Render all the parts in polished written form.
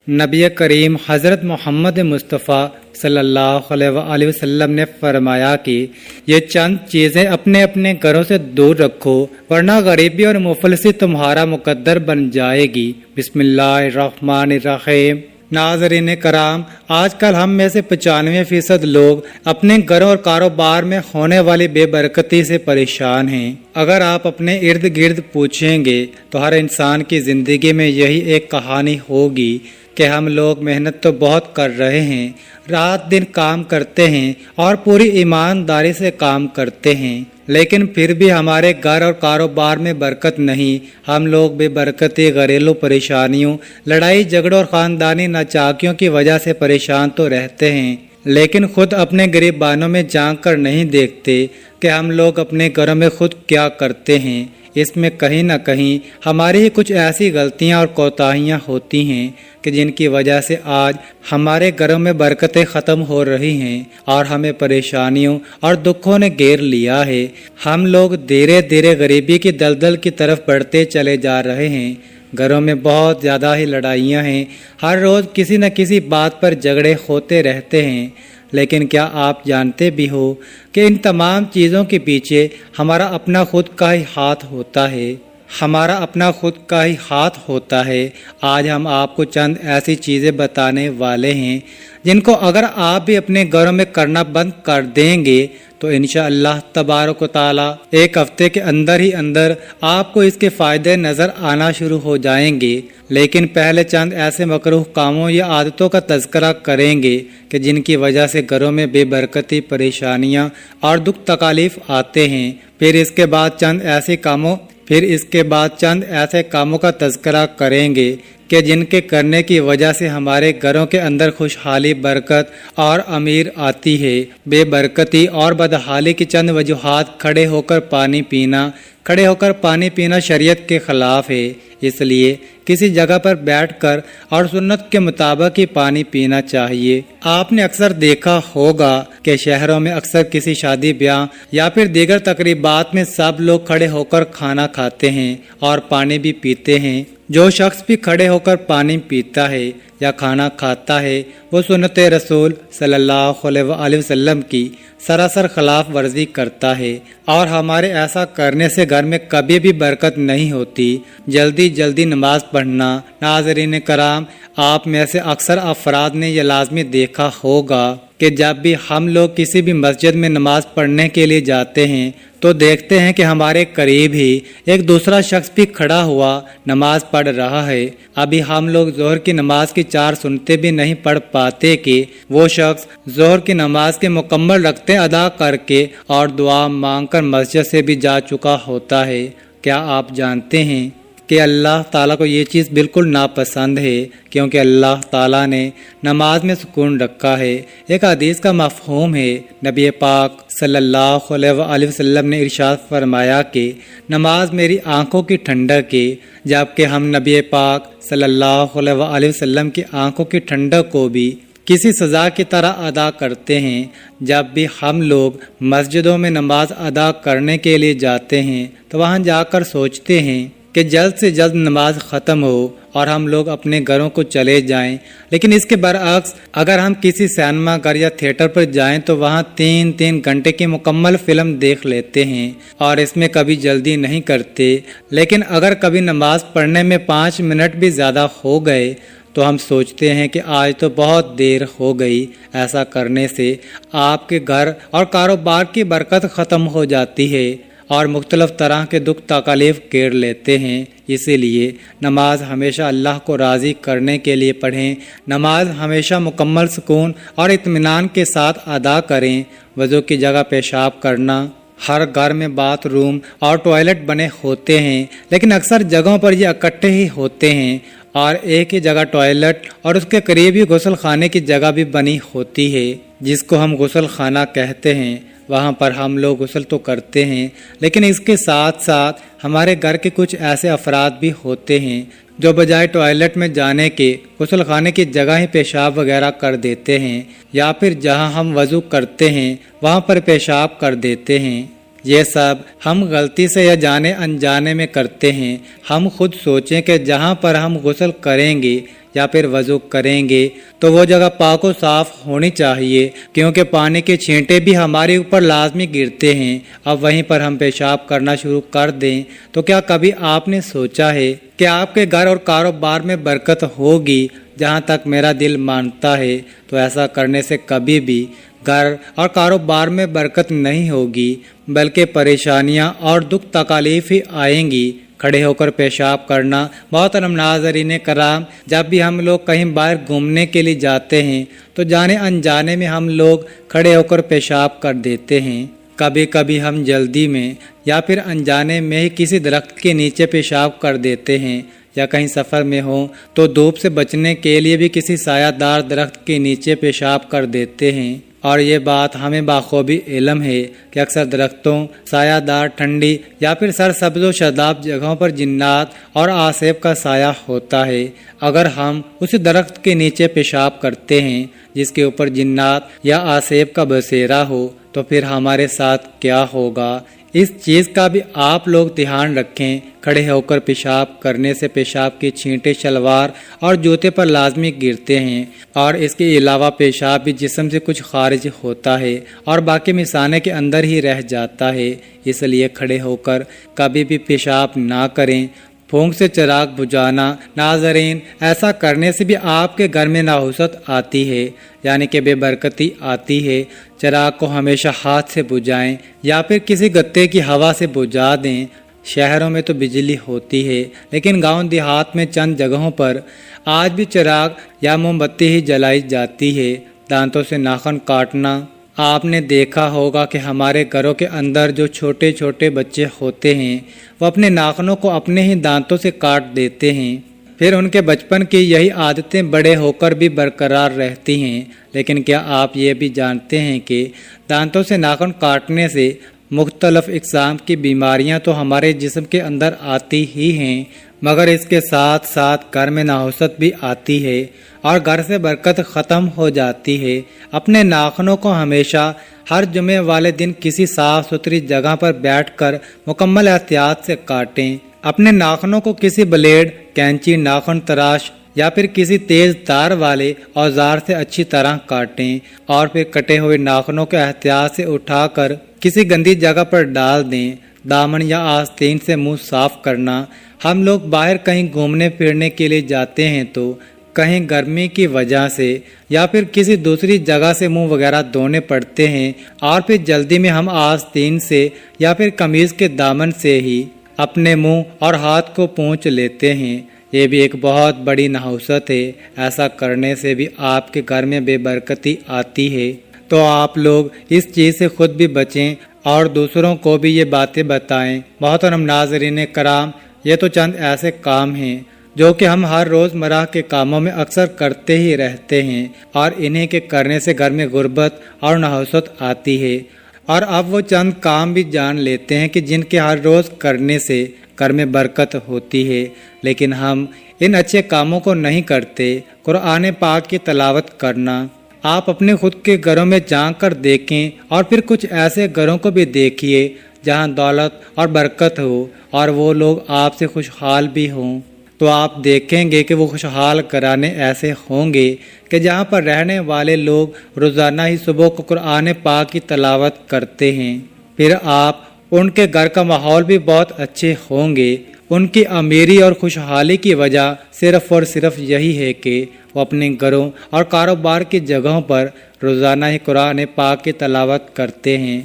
نبی کریم حضرت محمد مصطفیٰ صلی اللہ علیہ وسلم نے فرمایا کہ یہ چند چیزیں اپنے اپنے گھروں سے دور رکھو ورنہ غریبی اور مفلسی تمہارا مقدر بن جائے گی۔ بسم اللہ الرحمن الرحیم۔ ناظرین کرام، آج کل ہم میں سے 95% لوگ اپنے گھروں اور کاروبار میں ہونے والی بے برکتی سے پریشان ہیں۔ اگر آپ اپنے ارد گرد پوچھیں گے تو ہر انسان کی زندگی میں یہی ایک کہانی ہوگی کہ ہم لوگ محنت تو بہت کر رہے ہیں، رات دن کام کرتے ہیں اور پوری ایمانداری سے کام کرتے ہیں، لیکن پھر بھی ہمارے گھر اور کاروبار میں برکت نہیں۔ ہم لوگ بے برکتی، گھریلو پریشانیوں، لڑائی جھگڑوں اور خاندانی ناچاکیوں کی وجہ سے پریشان تو رہتے ہیں، لیکن خود اپنے گریبانوں میں جھانک کر نہیں دیکھتے کہ ہم لوگ اپنے گھروں میں خود کیا کرتے ہیں۔ اس میں کہیں نہ کہیں ہماری ہی کچھ ایسی غلطیاں اور کوتاہیاں ہوتی ہیں کہ جن کی وجہ سے آج ہمارے گھروں میں برکتیں ختم ہو رہی ہیں اور ہمیں پریشانیوں اور دکھوں نے گھیر لیا ہے۔ ہم لوگ دھیرے دھیرے غریبی کی دلدل کی طرف بڑھتے چلے جا رہے ہیں۔ گھروں میں بہت زیادہ ہی لڑائیاں ہیں، ہر روز کسی نہ کسی بات پر جھگڑے ہوتے رہتے ہیں، لیکن کیا آپ جانتے بھی ہو کہ ان تمام چیزوں کے پیچھے ہمارا اپنا خود کا ہی ہاتھ ہوتا ہے؟ ہمارا اپنا خود کا ہی ہاتھ ہوتا ہے۔ آج ہم آپ کو چند ایسی چیزیں بتانے والے ہیں جن کو اگر آپ بھی اپنے گھروں میں کرنا بند کر دیں گے تو انشاءاللہ تبارک و تعالی ایک ہفتے کے اندر ہی اندر آپ کو اس کے فائدے نظر آنا شروع ہو جائیں گے۔ لیکن پہلے چند ایسے مکروہ کاموں یا عادتوں کا تذکرہ کریں گے کہ جن کی وجہ سے گھروں میں بے برکتی، پریشانیاں اور دکھ تکالیف آتے ہیں۔ پھر اس کے بعد چند ایسے کاموں کا تذکرہ کریں گے کہ جن کے کرنے کی وجہ سے ہمارے گھروں کے اندر خوشحالی، برکت اور امیر آتی ہے۔ بے برکتی اور بدحالی کی چند وجوہات: کھڑے ہو کر پانی پینا شریعت کے خلاف ہے، اس لیے کسی جگہ پر بیٹھ کر اور سنت کے مطابق ہی پانی پینا چاہیے۔ آپ نے اکثر دیکھا ہوگا کہ شہروں میں اکثر کسی شادی بیاہ یا پھر دیگر تقریبات میں سب لوگ کھڑے ہو کر کھانا کھاتے ہیں اور پانی بھی پیتے ہیں۔ جو شخص بھی کھڑے ہو کر پانی پیتا ہے یا کھانا کھاتا ہے وہ سنت رسول صلی اللہ علیہ وسلم کی سراسر خلاف ورزی کرتا ہے، اور ہمارے ایسا کرنے سے گھر میں کبھی بھی برکت نہیں ہوتی۔ جلدی نماز پڑھنا۔ ناظرین کرام، آپ میں سے اکثر افراد نے یہ لازمی دیکھا ہوگا کہ جب بھی ہم لوگ کسی بھی مسجد میں نماز پڑھنے کے لیے جاتے ہیں تو دیکھتے ہیں کہ ہمارے قریب ہی ایک دوسرا شخص بھی کھڑا ہوا نماز پڑھ رہا ہے۔ ابھی ہم لوگ ظہر کی نماز کی 4 سنتیں بھی نہیں پڑھ پاتے کہ وہ شخص ظہر کی نماز کے مکمل رکعتیں ادا کر کے اور دعا مانگ کر مسجد سے بھی جا چکا ہوتا ہے۔ کیا آپ جانتے ہیں کہ اللہ تعالیٰ کو یہ چیز بالکل ناپسند ہے، کیونکہ اللہ تعالیٰ نے نماز میں سکون رکھا ہے۔ ایک حدیث کا مفہوم ہے، نبی پاک صلی اللہ علیہ وسلم نے ارشاد فرمایا کہ نماز میری آنکھوں کی ٹھنڈک ہے، جبکہ ہم نبی پاک صلی اللہ علیہ وسلم کی آنکھوں کی ٹھنڈک کو بھی کسی سزا کی طرح ادا کرتے ہیں۔ جب بھی ہم لوگ مسجدوں میں نماز ادا کرنے کے لیے جاتے ہیں تو وہاں جا کر سوچتے ہیں کہ جلد سے جلد نماز ختم ہو اور ہم لوگ اپنے گھروں کو چلے جائیں، لیکن اس کے برعکس اگر ہم کسی سینما گھر یا تھیٹر پر جائیں تو وہاں 3 گھنٹے کی مکمل فلم دیکھ لیتے ہیں اور اس میں کبھی جلدی نہیں کرتے۔ لیکن اگر کبھی نماز پڑھنے میں 5 منٹ بھی زیادہ ہو گئے تو ہم سوچتے ہیں کہ آج تو بہت دیر ہو گئی۔ ایسا کرنے سے آپ کے گھر اور کاروبار کی برکت ختم ہو جاتی ہے اور مختلف طرح کے دکھ تکالیف گھیر لیتے ہیں۔ اسی لیے نماز ہمیشہ اللہ کو راضی کرنے کے لیے پڑھیں۔ نماز ہمیشہ مکمل سکون اور اطمینان کے ساتھ ادا کریں۔ وضو کی جگہ پیشاب کرنا۔ ہر گھر میں باتھ روم اور ٹوائلٹ بنے ہوتے ہیں، لیکن اکثر جگہوں پر یہ اکٹھے ہی ہوتے ہیں اور ایک ہی جگہ ٹوائلٹ اور اس کے قریب ہی غسل خانے کی جگہ بھی بنی ہوتی ہے، جس کو ہم غسل خانہ کہتے ہیں۔ وہاں پر ہم لوگ غسل تو کرتے ہیں، لیکن اس کے ساتھ ساتھ ہمارے گھر کے کچھ ایسے افراد بھی ہوتے ہیں جو بجائے ٹوائلٹ میں جانے کے غسل خانے کی جگہ ہی پیشاب وغیرہ کر دیتے ہیں، یا پھر جہاں ہم وضو کرتے ہیں وہاں پر پیشاب کر دیتے ہیں۔ یہ سب ہم غلطی سے یا جانے انجانے میں کرتے ہیں۔ ہم خود سوچیں کہ جہاں پر ہم غسل کریں گے یا پھر وضو کریں گے تو وہ جگہ پاک و صاف ہونی چاہیے، کیونکہ پانی کے چھینٹے بھی ہمارے اوپر لازمی گرتے ہیں۔ اب وہیں پر ہم پیشاب کرنا شروع کر دیں تو کیا کبھی آپ نے سوچا ہے کہ آپ کے گھر اور کاروبار میں برکت ہوگی؟ جہاں تک میرا دل مانتا ہے تو ایسا کرنے سے کبھی بھی گھر اور کاروبار میں برکت نہیں ہوگی، بلکہ پریشانیاں اور دکھ تکالیف ہی آئیں گی۔ کھڑے ہو کر پیشاب کرنا، محترم ناظرین کرام، جب بھی ہم لوگ کہیں باہر گھومنے کے لیے جاتے ہیں تو جانے انجانے میں ہم لوگ کھڑے ہو کر پیشاب کر دیتے ہیں۔ کبھی کبھی ہم جلدی میں یا پھر انجانے میں ہی کسی درخت کے نیچے پیشاب کر دیتے ہیں، یا کہیں سفر میں ہوں تو دھوپ سے بچنے کے لیے بھی کسی سایہ دار درخت کے نیچے پیشاب کر دیتے ہیں۔ اور یہ بات ہمیں بخوبی علم ہے کہ اکثر درختوں، سایہ دار ٹھنڈی یا پھر سرسبز و شاداب جگہوں پر جنات اور آسیب کا سایہ ہوتا ہے۔ اگر ہم اسی درخت کے نیچے پیشاب کرتے ہیں جس کے اوپر جنات یا آسیب کا بسیرا ہو تو پھر ہمارے ساتھ کیا ہوگا؟ اس چیز کا بھی آپ لوگ دھیان رکھیں۔ کھڑے ہو کر پیشاب کرنے سے پیشاب کی چھینٹے شلوار اور جوتے پر لازمی گرتے ہیں، اور اس کے علاوہ پیشاب بھی جسم سے کچھ خارج ہوتا ہے اور باقی مثانے کے اندر ہی رہ جاتا ہے۔ اس لیے کھڑے ہو کر کبھی بھی پیشاب نہ کریں۔ پھونک سے چراغ بجھانا، ناظرین، ایسا کرنے سے بھی آپ کے گھر میں نحوست آتی ہے، یعنی کہ بے برکتی آتی ہے۔ چراغ کو ہمیشہ ہاتھ سے بجھائیں یا پھر کسی گتے کی ہوا سے بجھا دیں۔ شہروں میں تو بجلی ہوتی ہے، لیکن گاؤں دیہات میں چند جگہوں پر آج بھی چراغ یا موم بتی ہی جلائی جاتی ہے۔ دانتوں سے ناخن کاٹنا، آپ نے دیکھا ہوگا کہ ہمارے گھروں کے اندر جو چھوٹے چھوٹے بچے ہوتے ہیں وہ اپنے ناخنوں کو اپنے ہی دانتوں سے کاٹ دیتے ہیں، پھر ان کے بچپن کی یہی عادتیں بڑے ہو کر بھی برقرار رہتی ہیں۔ لیکن کیا آپ یہ بھی جانتے ہیں کہ دانتوں سے ناخن کاٹنے سے مختلف اقسام کی بیماریاں تو ہمارے جسم کے اندر آتی ہی ہیں، مگر اس کے ساتھ ساتھ گھر میں نحوست بھی آتی ہے اور گھر سے برکت ختم ہو جاتی ہے۔ اپنے ناخنوں کو ہمیشہ ہر جمعے والے دن کسی صاف ستھری جگہ پر بیٹھ کر مکمل احتیاط سے کاٹیں۔ اپنے ناخنوں کو کسی بلیڈ، کینچی، ناخن تراش یا پھر کسی تیز تار والے اوزار سے اچھی طرح کاٹیں، اور پھر کٹے ہوئے ناخنوں کو احتیاط سے اٹھا کر کسی گندی جگہ پر ڈال دیں۔ دامن یا آستین سے منہ صاف کرنا، ہم لوگ باہر کہیں گھومنے پھرنے کے لیے جاتے ہیں تو کہیں گرمی کی وجہ سے یا پھر کسی دوسری جگہ سے منہ وغیرہ دھونے پڑتے ہیں، اور پھر جلدی میں ہم آستین سے یا پھر قمیض کے دامن سے ہی اپنے منہ اور ہاتھ کو پونچھ لیتے ہیں۔ یہ بھی ایک بہت بڑی نحوست ہے۔ ایسا کرنے سے بھی آپ کے گھر میں بے برکتی آتی ہے۔ تو آپ لوگ اس چیز سے خود بھی بچیں اور دوسروں کو بھی یہ باتیں بتائیں۔ محترم ناظرین کرام، یہ تو چند ایسے کام ہیں جو کہ ہم ہر روز مرہ کے کاموں میں اکثر کرتے ہی رہتے ہیں، اور انہیں کے کرنے سے گھر میں غربت اور نحوست آتی ہے۔ اور اب وہ چند کام بھی جان لیتے ہیں کہ جن کے ہر روز کرنے سے گھر میں برکت ہوتی ہے، لیکن ہم ان اچھے کاموں کو نہیں کرتے۔ قرآن پاک کی تلاوت کرنا، آپ اپنے خود کے گھروں میں جھانک کر دیکھیں اور پھر کچھ ایسے گھروں کو بھی دیکھیے جہاں دولت اور برکت ہو اور وہ لوگ آپ سے خوشحال بھی ہوں، تو آپ دیکھیں گے کہ وہ خوشحال کرانے ایسے ہوں گے کہ جہاں پر رہنے والے لوگ روزانہ ہی صبح کو قرآن پاک کی تلاوت کرتے ہیں، پھر آپ ان کے گھر کا ماحول بھی بہت اچھے ہوں گے۔ ان کی امیری اور خوشحالی کی وجہ صرف اور صرف یہی ہے کہ وہ اپنے گھروں اور کاروبار کی جگہوں پر روزانہ ہی قرآن پاک کی تلاوت کرتے ہیں۔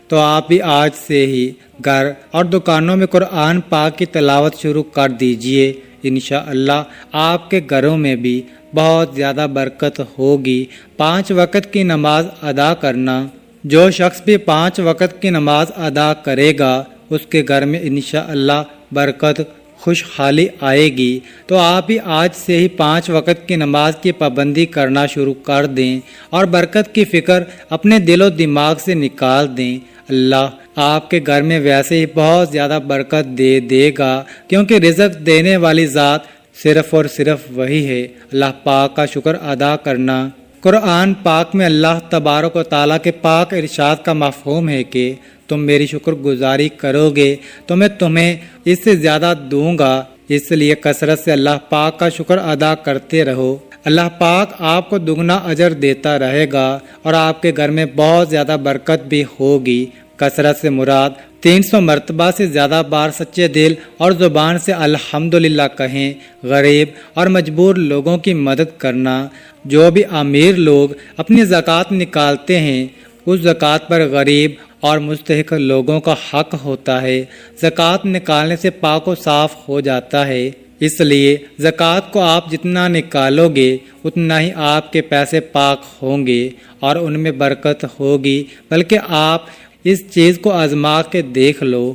تو آپ بھی آج سے ہی گھر اور دکانوں میں قرآن پاک کی تلاوت شروع کر دیجئے۔ انشاءاللہ آپ کے گھروں میں بھی بہت زیادہ برکت ہوگی۔ 5 وقت کی نماز ادا کرنا، جو شخص بھی 5 وقت کی نماز ادا کرے گا اس کے گھر میں انشاءاللہ برکت، خوشحالی آئے گی۔ تو آپ بھی آج سے ہی 5 وقت کی نماز کی پابندی کرنا شروع کر دیں اور برکت کی فکر اپنے دل و دماغ سے نکال دیں۔ اللہ آپ کے گھر میں ویسے ہی بہت زیادہ برکت دے گا، کیونکہ رزق دینے والی ذات صرف اور صرف وہی ہے۔ اللہ پاک کا شکر ادا کرنا۔ قرآن پاک میں اللہ تبارک و تعالیٰ کے پاک ارشاد کا مفہوم ہے کہ تم میری شکر گزاری کرو گے تو میں تمہیں اس سے زیادہ دوں گا۔ اس لیے کثرت سے اللہ پاک کا شکر ادا کرتے رہو۔ اللہ پاک آپ کو دگنا اجر دیتا رہے گا اور آپ کے گھر میں بہت زیادہ برکت بھی ہوگی۔ کثرت سے مراد 300 مرتبہ سے زیادہ بار سچے دل اور زبان سے الحمدللہ کہیں۔ غریب اور مجبور لوگوں کی مدد کرنا۔ جو بھی امیر لوگ اپنی زکوٰۃ نکالتے ہیں اس زکوٰۃ پر غریب اور مستحق لوگوں کا حق ہوتا ہے۔ زکوٰۃ نکالنے سے پاک و صاف ہو جاتا ہے، اس لیے زکوٰۃ کو آپ جتنا نکالو گے اتنا ہی آپ کے پیسے پاک ہوں گے اور ان میں برکت ہوگی۔ بلکہ آپ اس چیز کو آزما کے دیکھ لو،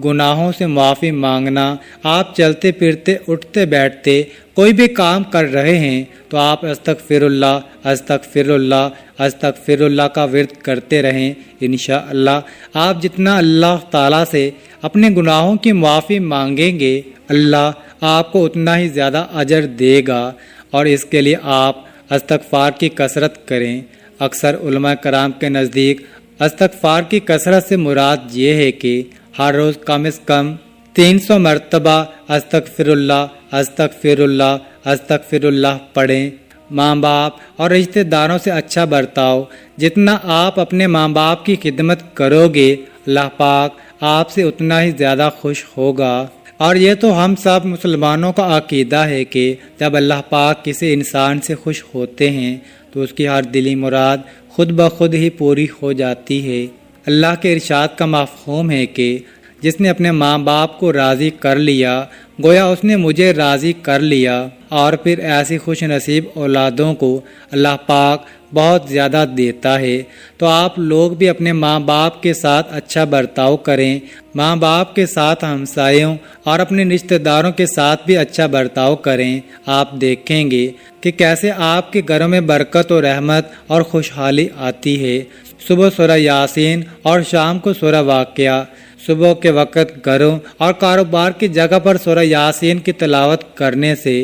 گناہوں سے معافی مانگنا۔ آپ چلتے پھرتے اٹھتے بیٹھتے کوئی بھی کام کر رہے ہیں تو آپ استغفر اللہ استغفر اللہ استغفر اللہ کا ورد کرتے رہیں۔ انشاءاللہ آپ جتنا اللہ تعالیٰ سے اپنے گناہوں کی معافی مانگیں گے اللہ آپ کو اتنا ہی زیادہ اجر دے گا، اور اس کے لیے آپ استغفار کی کثرت کریں۔ اکثر علماء کرام کے نزدیک استغفار کی کثرت سے مراد یہ ہے کہ ہر روز کم از کم 300 مرتبہ استغفر اللہ استغفر اللہ استغفر اللہ پڑھیں۔ ماں باپ اور رشتہ داروں سے اچھا برتاؤ۔ جتنا آپ اپنے ماں باپ کی خدمت کرو گے اللہ پاک آپ سے اتنا ہی زیادہ خوش ہوگا۔ اور یہ تو ہم سب مسلمانوں کا عقیدہ ہے کہ جب اللہ پاک کسی انسان سے خوش ہوتے ہیں تو اس کی ہر دلی مراد خود بخود ہی پوری ہو جاتی ہے۔ اللہ کے ارشاد کا مفہوم ہے کہ جس نے اپنے ماں باپ کو راضی کر لیا گویا اس نے مجھے راضی کر لیا، اور پھر ایسی خوش نصیب اولادوں کو اللہ پاک بہت زیادہ دیتا ہے۔ تو آپ لوگ بھی اپنے ماں باپ کے ساتھ اچھا برتاؤ کریں، ماں باپ کے ساتھ ہمسایوں اور اپنے رشتہ داروں کے ساتھ بھی اچھا برتاؤ کریں۔ آپ دیکھیں گے کہ کیسے آپ کے گھروں میں برکت و رحمت اور خوشحالی آتی ہے۔ صبح سورہ یاسین اور شام کو سورہ واقعہ۔ صبح کے وقت گھروں اور کاروبار کی جگہ پر سورہ یاسین کی تلاوت کرنے سے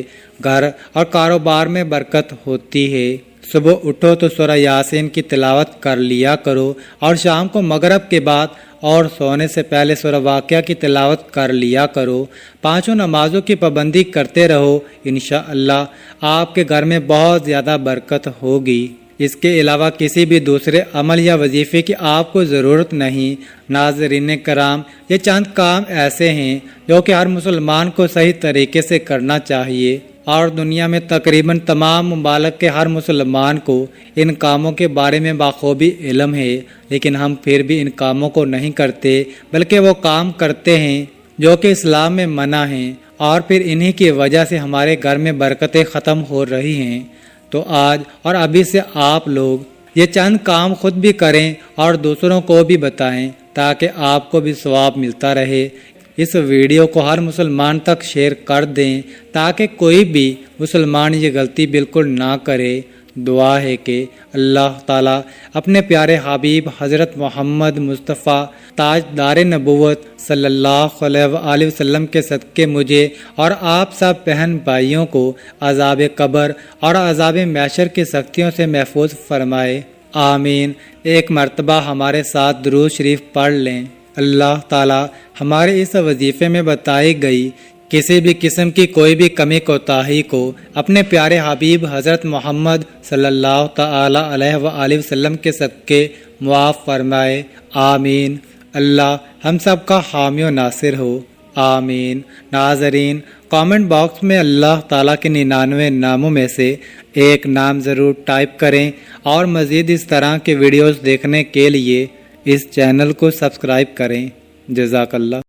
گھر اور کاروبار میں برکت ہوتی ہے۔ صبح اٹھو تو سورہ یاسین کی تلاوت کر لیا کرو، اور شام کو مغرب کے بعد اور سونے سے پہلے سورہ واقعہ کی تلاوت کر لیا کرو۔ 5 نمازوں کی پابندی کرتے رہو، انشاءاللہ آپ کے گھر میں بہت زیادہ برکت ہوگی۔ اس کے علاوہ کسی بھی دوسرے عمل یا وظیفے کی آپ کو ضرورت نہیں۔ ناظرین کرام، یہ چند کام ایسے ہیں جو کہ ہر مسلمان کو صحیح طریقے سے کرنا چاہیے، اور دنیا میں تقریباً تمام ممالک کے ہر مسلمان کو ان کاموں کے بارے میں بخوبی علم ہے، لیکن ہم پھر بھی ان کاموں کو نہیں کرتے، بلکہ وہ کام کرتے ہیں جو کہ اسلام میں منع ہیں، اور پھر انہی کی وجہ سے ہمارے گھر میں برکتیں ختم ہو رہی ہیں۔ تو آج اور ابھی سے آپ لوگ یہ چند کام خود بھی کریں اور دوسروں کو بھی بتائیں تاکہ آپ کو بھی ثواب ملتا رہے۔ اس ویڈیو کو ہر مسلمان تک شیئر کر دیں تاکہ کوئی بھی مسلمان یہ غلطی بالکل نہ کرے۔ دعا ہے کہ اللہ تعالیٰ اپنے پیارے حبیب حضرت محمد مصطفیٰ تاجدار نبوت صلی اللہ علیہ وآلہ وسلم کے صدقے مجھے اور آپ سب بہن بھائیوں کو عذاب قبر اور عذاب محشر کی سختیوں سے محفوظ فرمائے، آمین۔ ایک مرتبہ ہمارے ساتھ درود شریف پڑھ لیں۔ اللہ تعالیٰ ہمارے اس وظیفے میں بتائی گئی کسی بھی قسم کی کوئی بھی کمی کوتاہی کو اپنے پیارے حبیب حضرت محمد صلی اللہ تعالی علیہ وآلہ وسلم کے صدقے معاف فرمائے، آمین۔ اللہ ہم سب کا حامی و ناصر ہو، آمین۔ ناظرین، کامنٹ باکس میں اللہ تعالیٰ کے 99 ناموں میں سے ایک نام ضرور ٹائپ کریں، اور مزید اس طرح کے ویڈیوز دیکھنے کے لیے اس چینل کو سبسکرائب کریں۔ جزاک اللہ۔